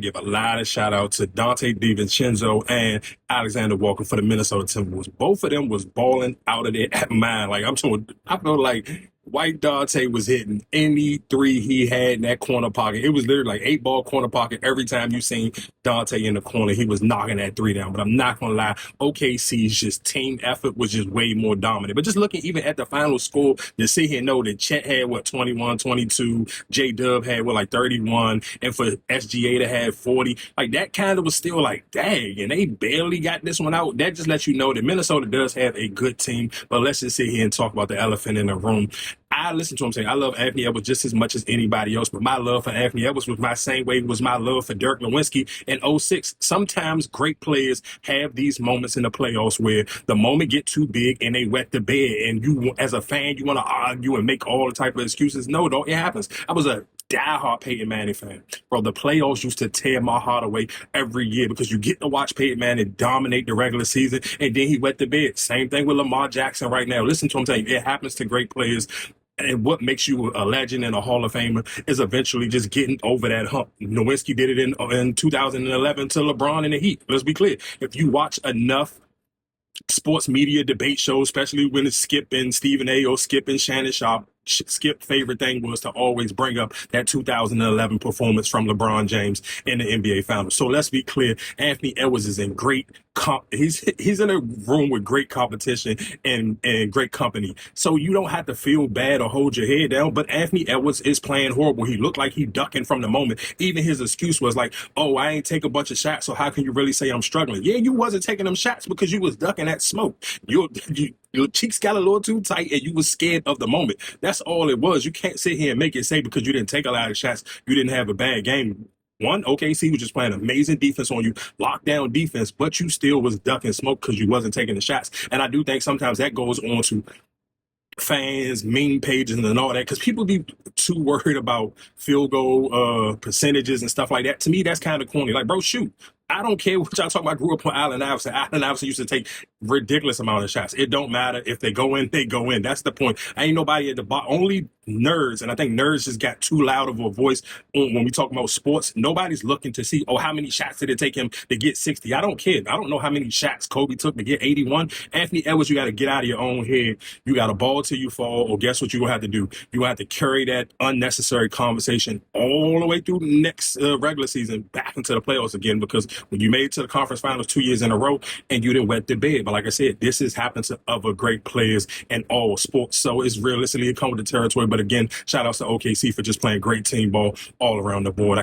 Give a lot of shout out to Dante DiVincenzo and Alexander Walker for the Minnesota Timberwolves. Both of them was balling out of their mind. Like I feel like White Dante was hitting any three he had in that corner pocket. It was literally like 8-ball corner pocket every time you seen Dante in the corner. He was knocking that three down. But I'm not gonna lie, OKC's just team effort was just way more dominant. But just looking even at the final score, to sit here and know that Chet had 21, 22, J Dub had like 31, and for SGA to have 40, like that kind of was still like, dang, and they barely got this one out. That just lets you know that Minnesota does have a good team. But let's just sit here and talk about the elephant in the room. I listen to him saying I love Anthony Edwards just as much as anybody else, but my love for Anthony Edwards was my same way was my love for Dirk Nowitzki in '06. Sometimes great players have these moments in the playoffs where the moment get too big and they wet the bed, and you, as a fan, you want to argue and make all the type of excuses. No, don't. It happens. I was a diehard Peyton Manning fan. Bro, the playoffs used to tear my heart away every year because you get to watch Peyton Manning dominate the regular season, and then he wet the bed. Same thing with Lamar Jackson right now. Listen to him saying it happens to great players. And what makes you a legend and a Hall of Famer is eventually just getting over that hump. Nowinski did it in 2011 to LeBron in the Heat. Let's be clear. If you watch enough sports media debate shows, especially when it's Skip and Stephen A. or Skip and Shannon Sharp, Skip's favorite thing was to always bring up that 2011 performance from LeBron James in the NBA Finals. So let's be clear, Anthony Edwards is in great he's in a room with great competition and great company. So you don't have to feel bad or hold your head down, but Anthony Edwards is playing horrible. He looked like he ducking from the moment. Even his excuse was like, oh, I ain't take a bunch of shots, so how can you really say I'm struggling? Yeah, you wasn't taking them shots because you was ducking that smoke. Your cheeks got a little too tight and you was scared of the moment. That's all it was. You can't sit here and make it say because you didn't take a lot of shots, you didn't have a bad game. One, OKC was just playing amazing defense on you, lockdown defense, but you still was ducking smoke because you wasn't taking the shots. And I do think sometimes that goes on to fans, meme pages, and all that, because people be too worried about field goal percentages and stuff like that. To me, that's kind of corny. Like, bro, shoot. I don't care what y'all talking about. I grew up on Allen Iverson. Allen Iverson used to take ridiculous amount of shots. It don't matter if they go in, they go in. That's the point. Ain't nobody at the bottom. Only nerds, and I think nerds just got too loud of a voice when we talk about sports. Nobody's looking to see, oh, how many shots did it take him to get 60? I don't care. I don't know how many shots Kobe took to get 81. Anthony Edwards, you got to get out of your own head. You got to ball till you fall, or guess what you gonna have to do? You have to carry that unnecessary conversation all the way through next regular season back into the playoffs again, because when you made it to the conference finals 2 years in a row and you didn't wet the bed. But like I said, this has happened to other great players in all sports. So it's realistically a come with the territory. But again, shout outs to OKC for just playing great team ball all around the board.